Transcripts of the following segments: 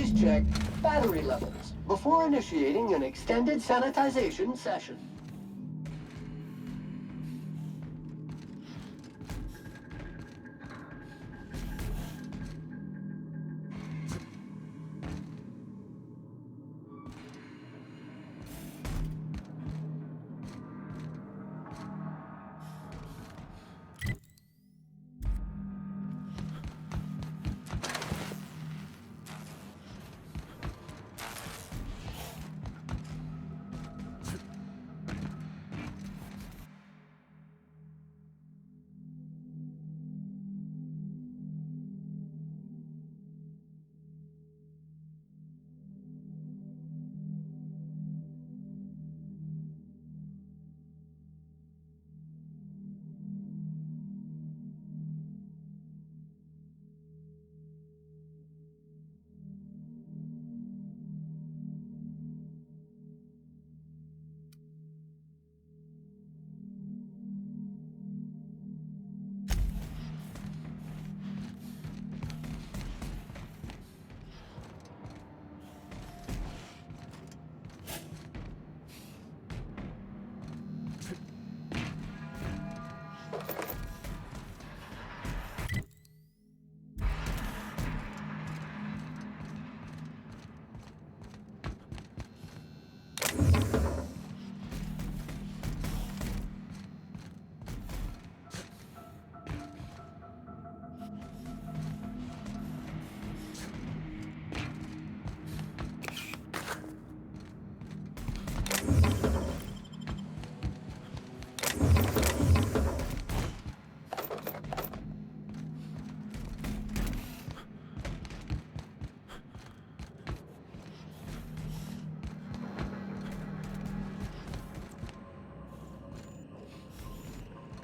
Please check battery levels before initiating an extended sanitization session.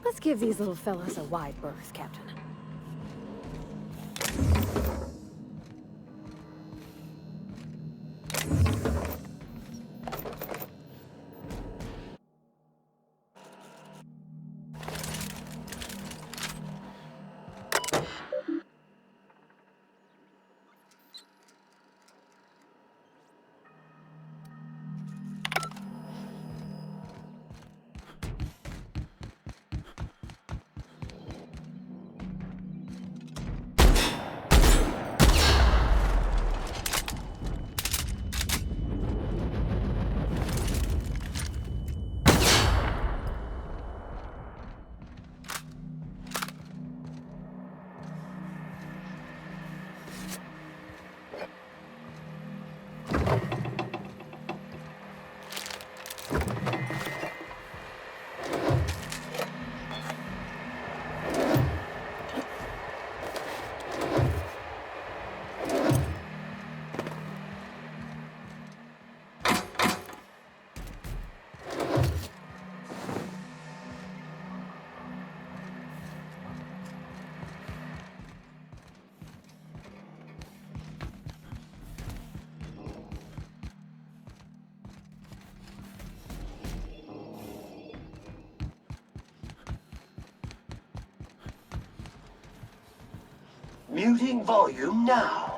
Let's give these little fellas a wide berth, Captain. Muting volume now.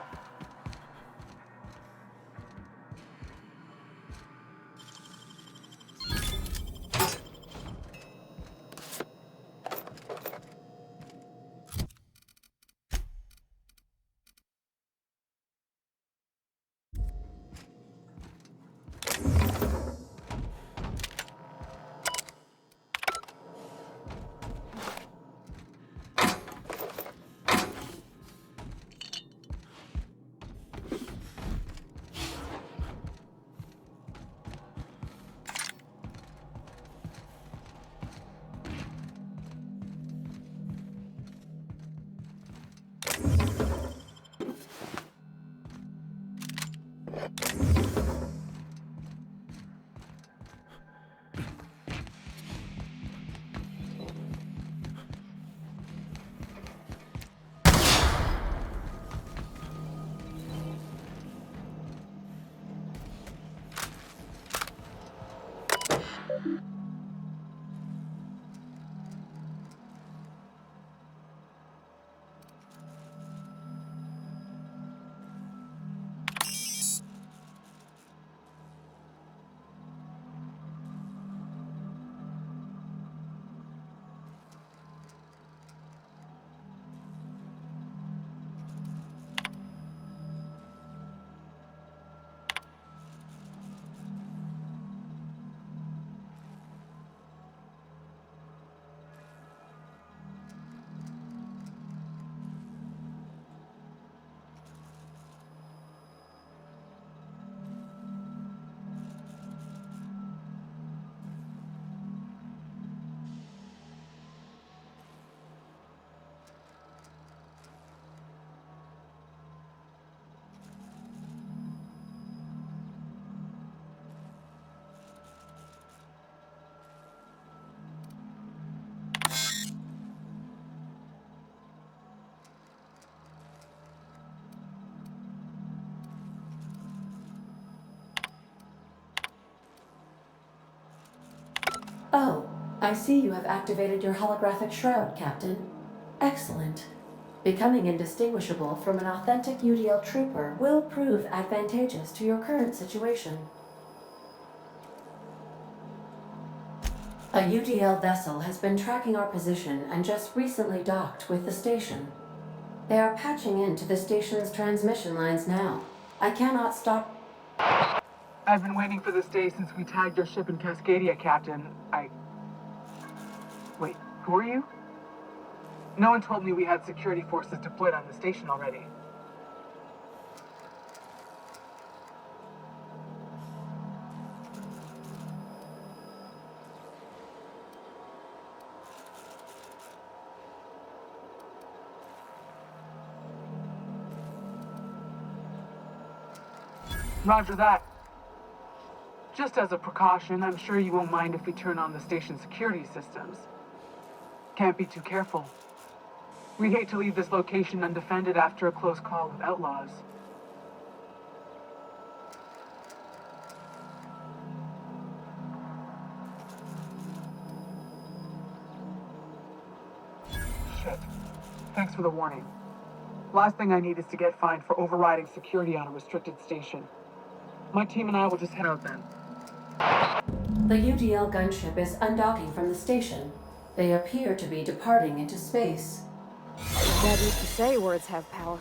I see you have activated your holographic shroud, Captain. Excellent. Becoming indistinguishable from an authentic UDL trooper will prove advantageous to your current situation. A UDL vessel has been tracking our position and just recently docked with the station. They are patching into the station's transmission lines now. I cannot stop. I've been waiting for this day since we tagged your ship in Cascadia, Captain. Wait, who are you? No one told me we had security forces deployed on the station already. Roger that. Just as a precaution, I'm sure you won't mind if we turn on the station security systems. Can't be too careful. We'd hate to leave this location undefended after a close call with outlaws. Shit. Thanks for the warning. Last thing I need is to get fined for overriding security on a restricted station. My team and I will just head out then. The UDL gunship is undocking from the station. They appear to be departing into space. Dad used to say words have power.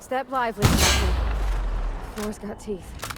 Step lively, Captain. The floor's got teeth.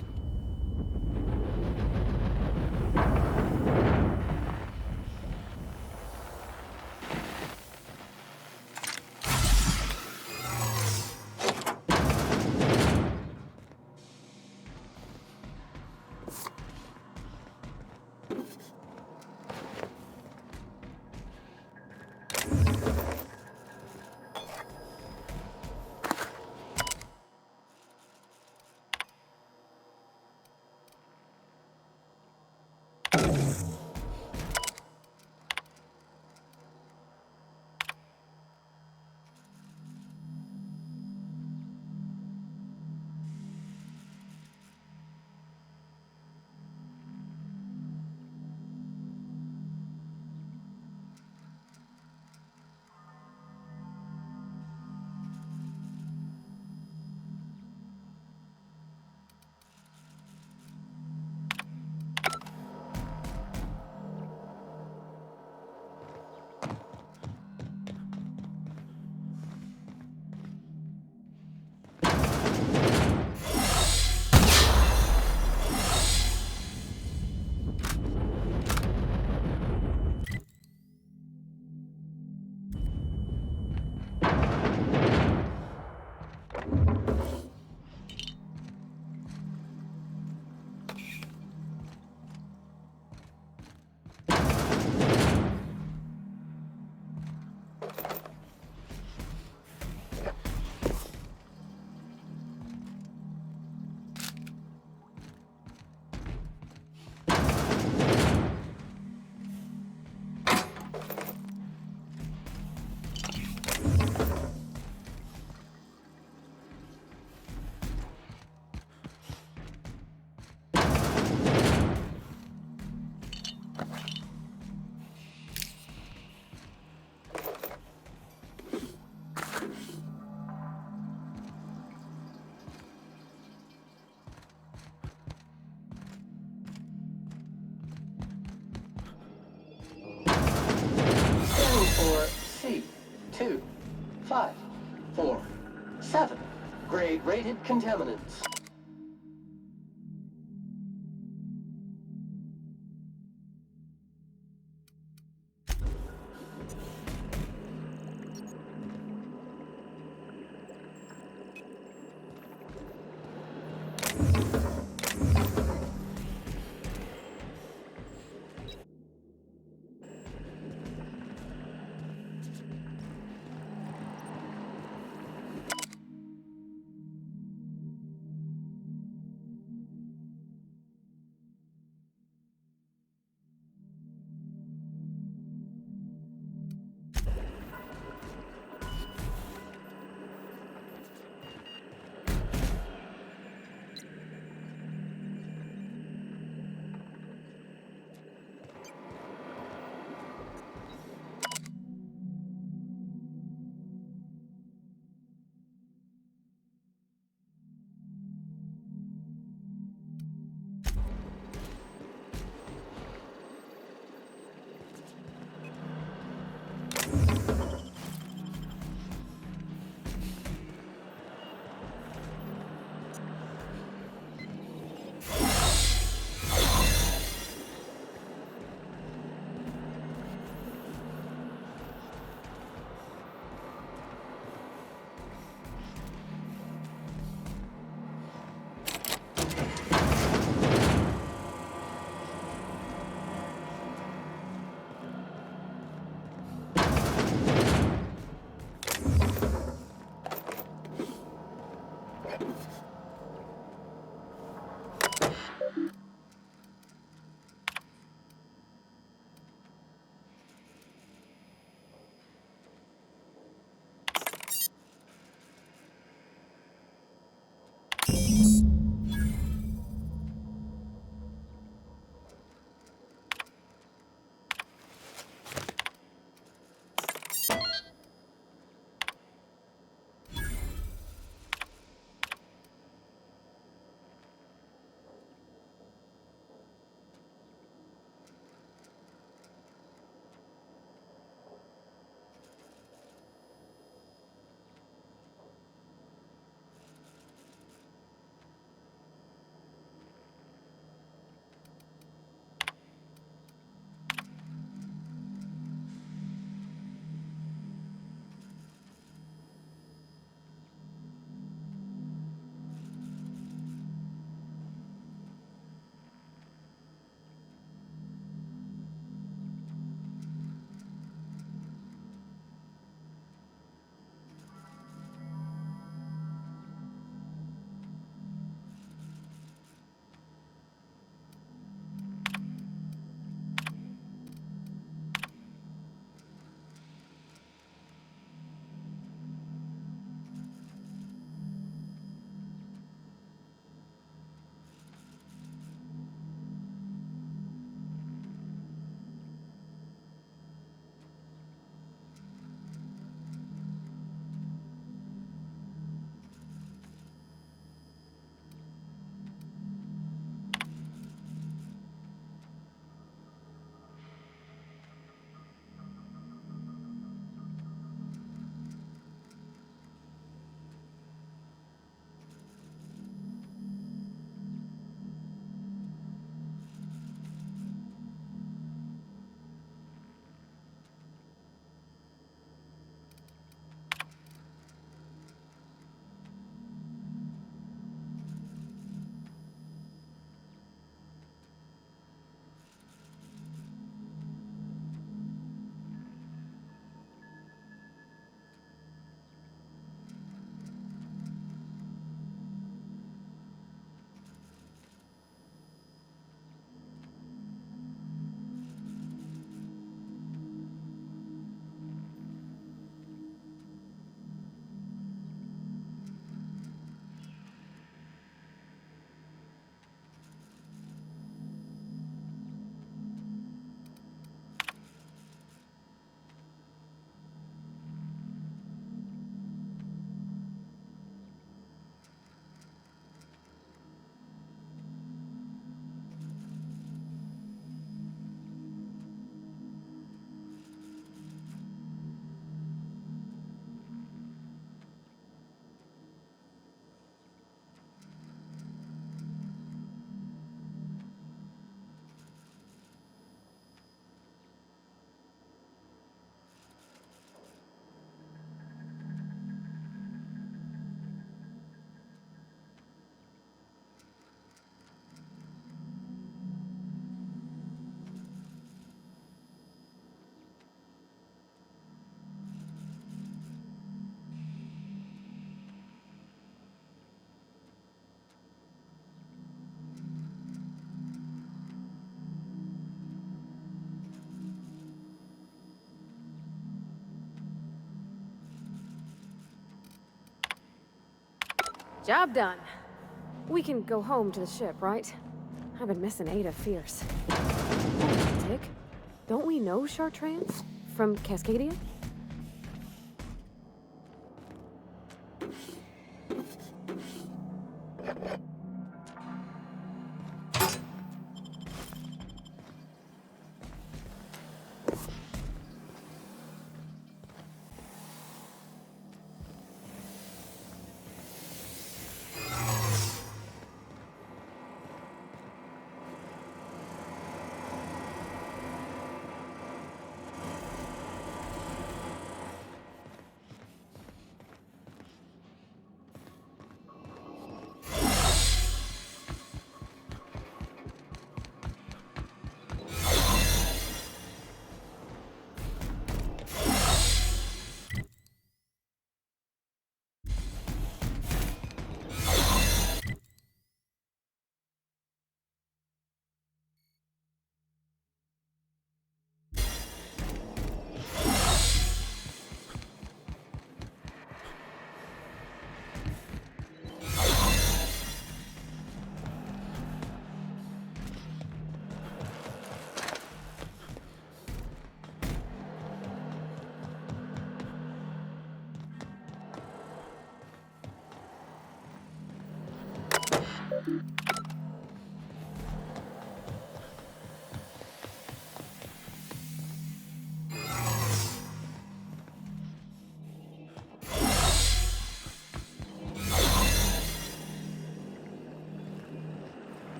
For C25447. Grade rated contaminants. Job done. We can go home to the ship, right? I've been missing Ada fierce. Tick, don't we know Chartrand from Cascadia?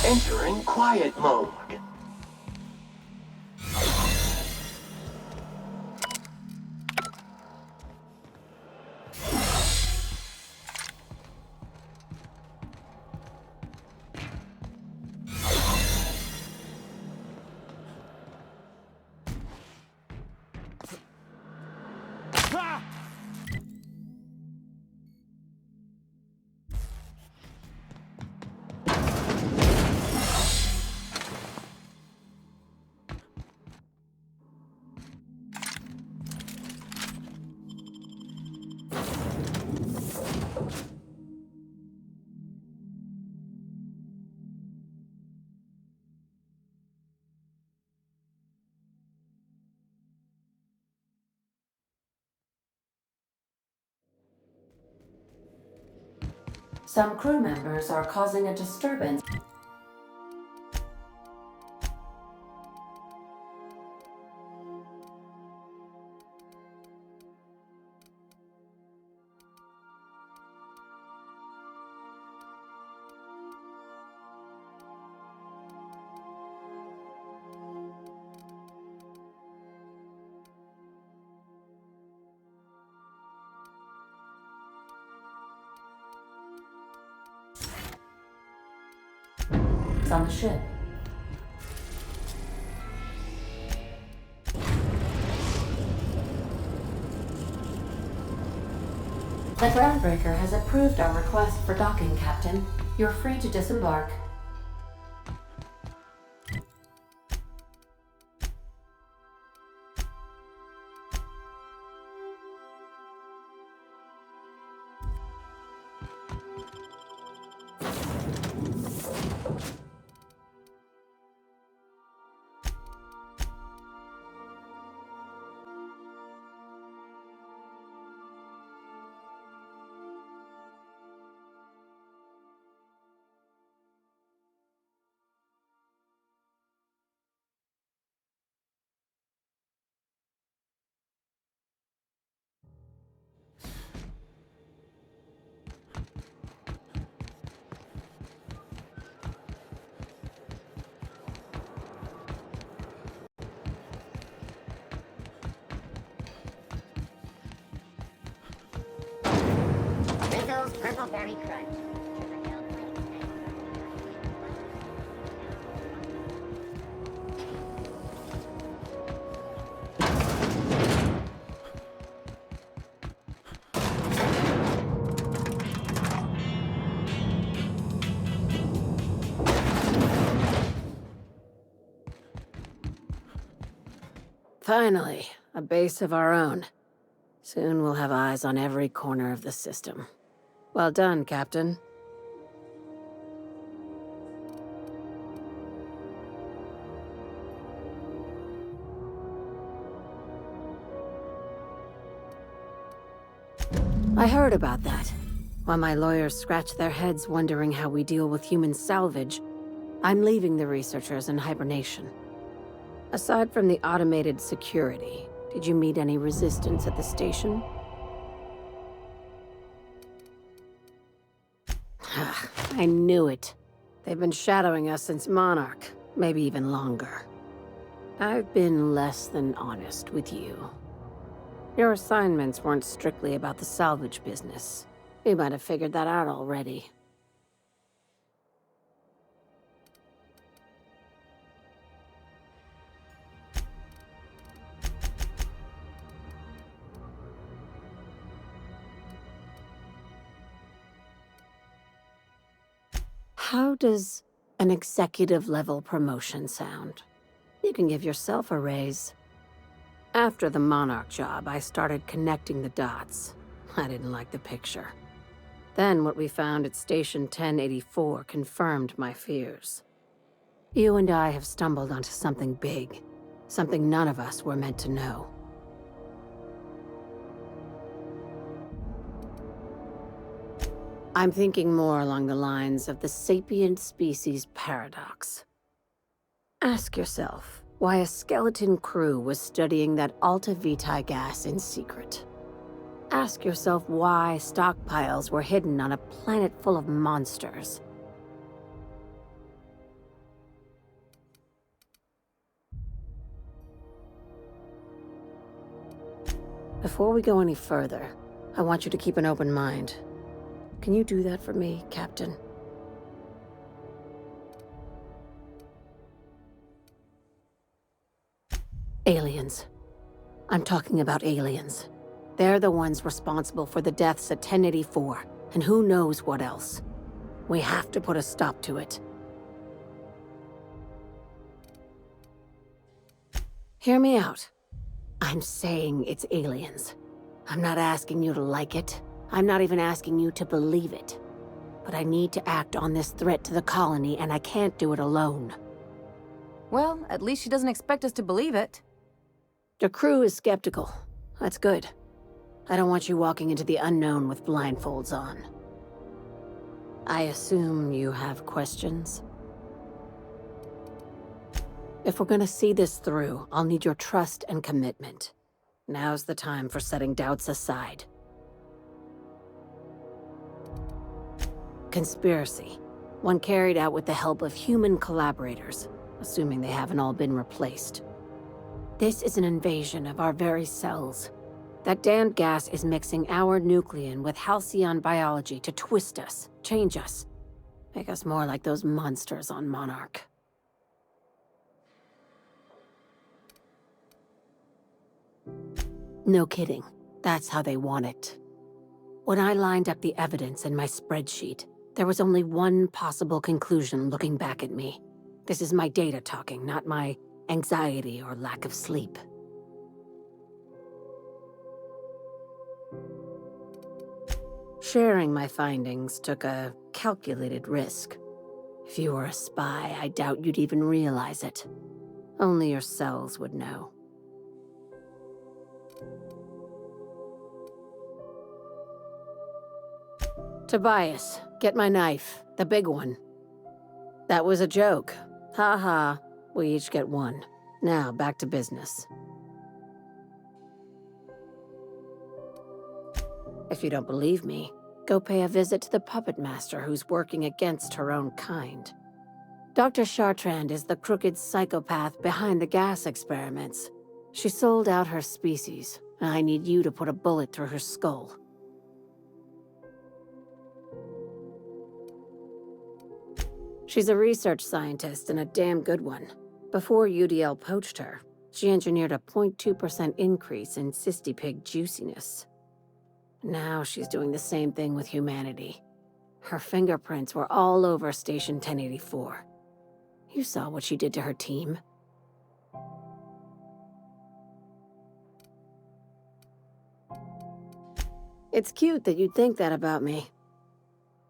Entering quiet mode. Some crew members are causing a disturbance. On the ship. The groundbreaker has approved our request for docking, Captain. You're free to disembark. Very crunch. Finally, a base of our own. Soon we'll have eyes on every corner of the system. Well done, Captain. I heard about that. While my lawyers scratch their heads wondering how we deal with human salvage, I'm leaving the researchers in hibernation. Aside from the automated security, did you meet any resistance at the station? I knew it. They've been shadowing us since Monarch, maybe even longer. I've been less than honest with you. Your assignments weren't strictly about the salvage business. You might have figured that out already. How does an executive-level promotion sound? You can give yourself a raise. After the Monarch job, I started connecting the dots. I didn't like the picture. Then what we found at Station 1084 confirmed my fears. You and I have stumbled onto something big. Something none of us were meant to know. I'm thinking more along the lines of the sapient species paradox. Ask yourself why a skeleton crew was studying that Alta Vitae gas in secret. Ask yourself why stockpiles were hidden on a planet full of monsters. Before we go any further, I want you to keep an open mind. Can you do that for me, Captain? Aliens. I'm talking about aliens. They're the ones responsible for the deaths at 1084, and who knows what else. We have to put a stop to it. Hear me out. I'm saying it's aliens. I'm not asking you to like it. I'm not even asking you to believe it. But I need to act on this threat to the colony, and I can't do it alone. Well, at least she doesn't expect us to believe it. Your crew is skeptical. That's good. I don't want you walking into the unknown with blindfolds on. I assume you have questions? If we're gonna see this through, I'll need your trust and commitment. Now's the time for setting doubts aside. Conspiracy. One carried out with the help of human collaborators, assuming they haven't all been replaced. This is an invasion of our very cells. That damned gas is mixing our nucleon with halcyon biology to twist us, change us, make us more like those monsters on Monarch. No kidding. That's how they want it. When I lined up the evidence in my spreadsheet, there was only one possible conclusion looking back at me. This is my data talking, not my anxiety or lack of sleep. Sharing my findings took a calculated risk. If you were a spy, I doubt you'd even realize it. Only your cells would know. Tobias, get my knife. The big one. That was a joke. Ha ha. We each get one. Now, back to business. If you don't believe me, go pay a visit to the puppet master who's working against her own kind. Dr. Chartrand is the crooked psychopath behind the gas experiments. She sold out her species, and I need you to put a bullet through her skull. She's a research scientist and a damn good one. Before UDL poached her, she engineered a 0.2% increase in Ssd pig juiciness. Now she's doing the same thing with humanity. Her fingerprints were all over Station 1084. You saw what she did to her team. It's cute that you'd think that about me.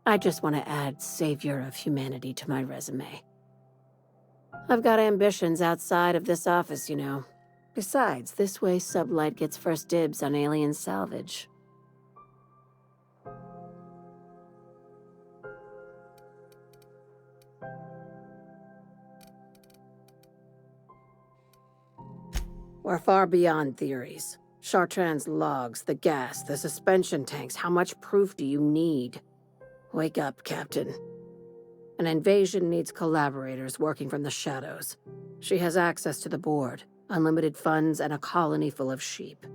I just want to add savior of humanity to my resume. I've got ambitions outside of this office, you know. Besides, this way Sublight gets first dibs on alien salvage. We're far beyond theories. Chartrand's logs, the gas, the suspension tanks, how much proof do you need? Wake up, Captain. An invasion needs collaborators working from the shadows. She has access to the board, unlimited funds, and a colony full of sheep.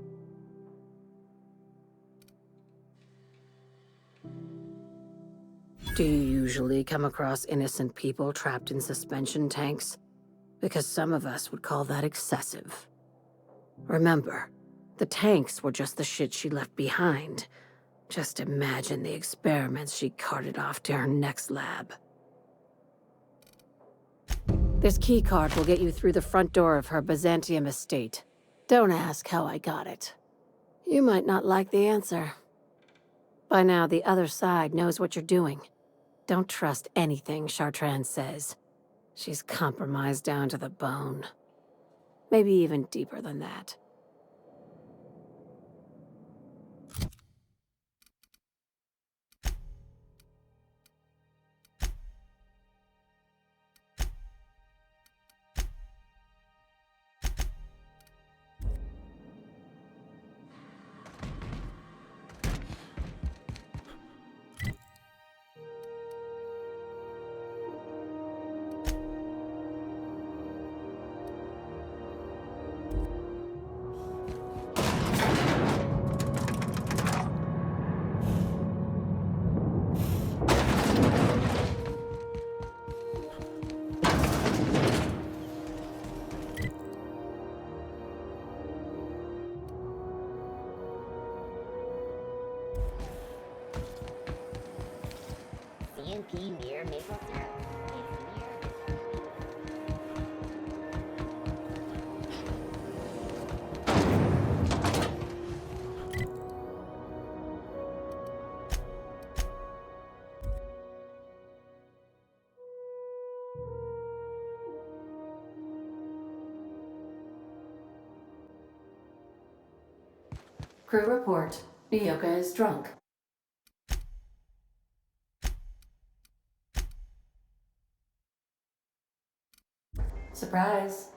Do you usually come across innocent people trapped in suspension tanks? Because some of us would call that excessive. Remember, the tanks were just the shit she left behind. Just imagine the experiments she carted off to her next lab. This keycard will get you through the front door of her Byzantium estate. Don't ask how I got it. You might not like the answer. By now, the other side knows what you're doing. Don't trust anything Chartrand says. She's compromised down to the bone. Maybe even deeper than that. CMP near Maple Syrup. Crew report. Nyoka is drunk. Surprise.